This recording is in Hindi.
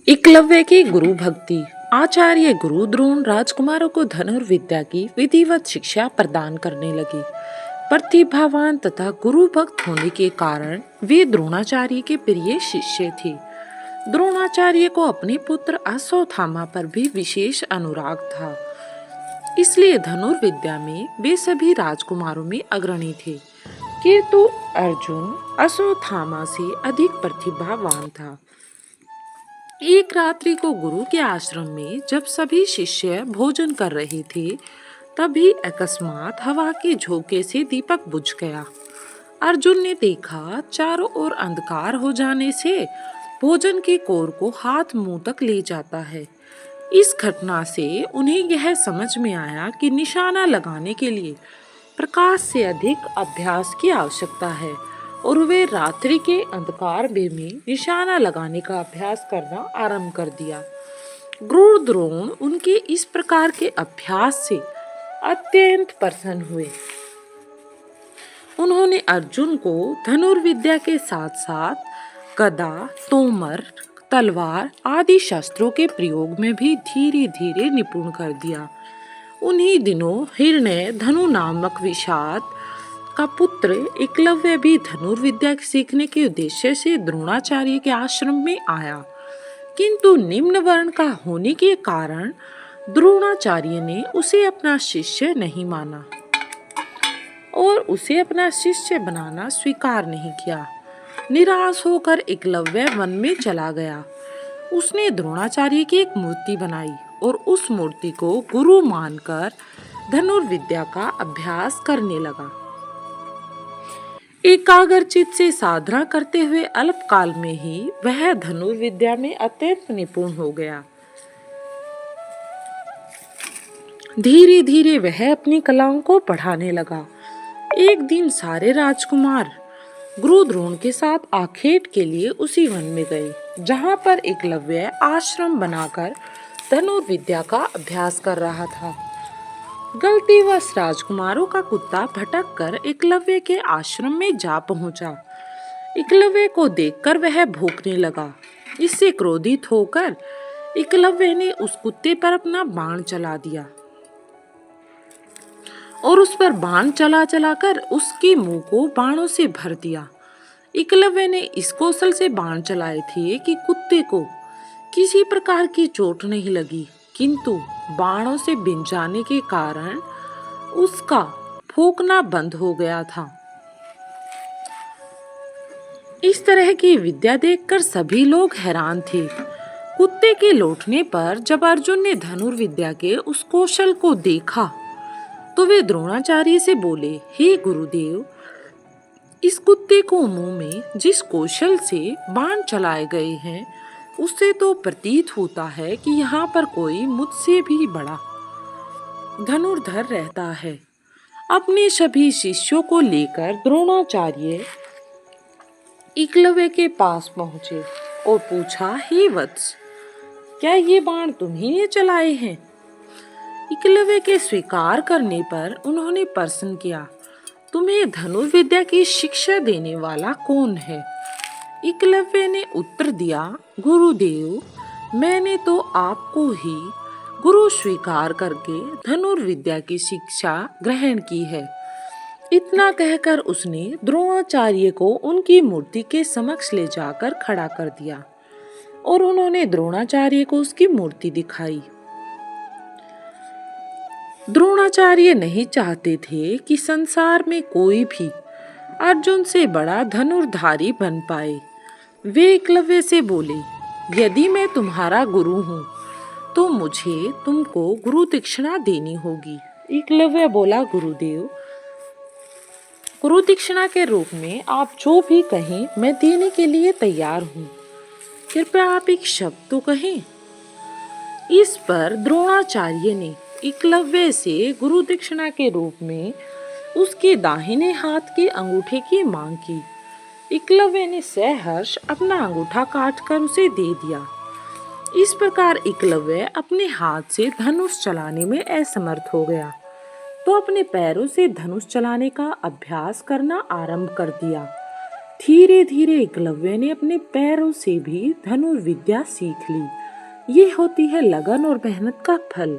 एकलव्य की गुरु भक्ति। आचार्य गुरु द्रोण राजकुमारों को धनुर्विद्या की विधिवत शिक्षा प्रदान करने लगे। प्रतिभावान तथा गुरु भक्त होने के कारण वे द्रोणाचार्य के प्रिय शिष्य थे। द्रोणाचार्य को अपने पुत्र अश्वत्थामा पर भी विशेष अनुराग था, इसलिए धनुर्विद्या में वे सभी राजकुमारों में अग्रणी थे। किंतु अर्जुन अश्वत्थामा से अधिक प्रतिभावान था। एक रात्रि को गुरु के आश्रम में जब सभी शिष्य भोजन कर रहे थे, तभी अकस्मात हवा के झोंके से दीपक बुझ गया। अर्जुन ने देखा चारों ओर अंधकार हो जाने से भोजन के कोर को हाथ मुंह तक ले जाता है। इस घटना से उन्हें यह समझ में आया कि निशाना लगाने के लिए प्रकाश से अधिक अभ्यास की आवश्यकता है और वे रात्रि के अंधकार में निशाना लगाने का अभ्यास करना आरंभ कर दिया। गुरु द्रोण उनके इस प्रकार के अभ्यास से अत्यंत प्रसन्न हुए। उन्होंने अर्जुन को धनुर्विद्या के साथ साथ गदा, तोमर, तलवार आदि शस्त्रों के प्रयोग में भी धीरे धीरे निपुण कर दिया। उन्हीं दिनों हिरण्य धनु नामक विषाद का पुत्र एकलव्य भी धनुर्विद्या सीखने के उद्देश्य से द्रोणाचार्य के आश्रम में आया, किंतु निम्न वर्ण का होने के कारण द्रोणाचार्य ने उसे अपना शिष्य नहीं माना और उसे अपना शिष्य बनाना स्वीकार नहीं किया। निराश होकर एकलव्य वन में चला गया। उसने द्रोणाचार्य की एक मूर्ति बनाई और उस मूर्ति को गुरु मानकर धनुर्विद्या का अभ्यास करने लगा। एकाग्रचित से साधना करते हुए अल्पकाल में ही वह धनुर्विद्या में अत्यंत निपुण हो गया। धीरे धीरे वह अपनी कलाओं को बढ़ाने लगा। एक दिन सारे राजकुमार गुरु द्रोण के साथ आखेट के लिए उसी वन में गए, जहाँ पर एकलव्य आश्रम बनाकर धनुर्विद्या का अभ्यास कर रहा था। गलतीवश राजकुमारों का कुत्ता भटक कर एकलव्य के आश्रम में जा पहुंचा। एकलव्य को देखकर वह भौंकने लगा। इससे क्रोधित होकर एकलव्य ने उस कुत्ते पर अपना बाण चला दिया और उस पर बाण चला चलाकर उसके मुंह को बाणों से भर दिया। एकलव्य ने इस कौशल से बाण चलाए थे कि कुत्ते को किसी प्रकार की चोट नहीं लगी, किंतु बाणों से बिन जाने के कारण उसका भौंकना बंद हो गया था। इस तरह की विद्या देखकर सभी लोग हैरान थे। कुत्ते के लौटने पर जब अर्जुन ने धनुर्विद्या के उस कौशल को देखा तो वे द्रोणाचार्य से बोले, हे गुरुदेव, इस कुत्ते को मुंह में जिस कौशल से बाण चलाए गए हैं उससे तो प्रतीत होता है कि यहाँ पर कोई मुझसे भी बड़ा धनुर्धर रहता है। अपने सभी शिष्यों को लेकर द्रोणाचार्य एकलव्य के पास पहुंचे और पूछा, हे वत्स, क्या ये बाण तुम्ही ने चलाए हैं? एकलव्य के स्वीकार करने पर उन्होंने प्रश्न किया, तुम्हें धनुर्विद्या की शिक्षा देने वाला कौन है? एकलव्य ने उत्तर दिया, गुरुदेव, मैंने तो आपको ही गुरु स्वीकार करके धनुर्विद्या की शिक्षा ग्रहण की है। इतना कहकर उसने द्रोणाचार्य को उनकी मूर्ति के समक्ष ले जाकर खड़ा कर दिया और उन्होंने द्रोणाचार्य को उसकी मूर्ति दिखाई। द्रोणाचार्य नहीं चाहते थे कि संसार में कोई भी अर्जुन से बड़ा धनुर्धारी बन पाए। वे एकलव्य से बोले, यदि मैं तुम्हारा गुरु हूँ तो मुझे तुमको गुरु दक्षिणा देनी होगी। एकलव्य बोला, गुरुदेव, गुरु दक्षिणा के रूप में आप जो भी कहें मैं देने के लिए तैयार हूँ। कृपया आप एक शब्द तो कहें। इस पर द्रोणाचार्य ने एकलव्य से गुरु दक्षिणा के रूप में उसके दाहिने हाथ के अंगूठे की मांग की। एकलव्य ने सहर्ष अपना अंगूठा काटकर उसे दे दिया। इस प्रकार एकलव्य अपने हाथ से धनुष चलाने में असमर्थ हो गया, तो अपने पैरों से धनुष चलाने का अभ्यास करना आरंभ कर दिया। धीरे धीरे एकलव्य ने अपने पैरों से भी धनुर्विद्या सीख ली। ये होती है लगन और मेहनत का फल।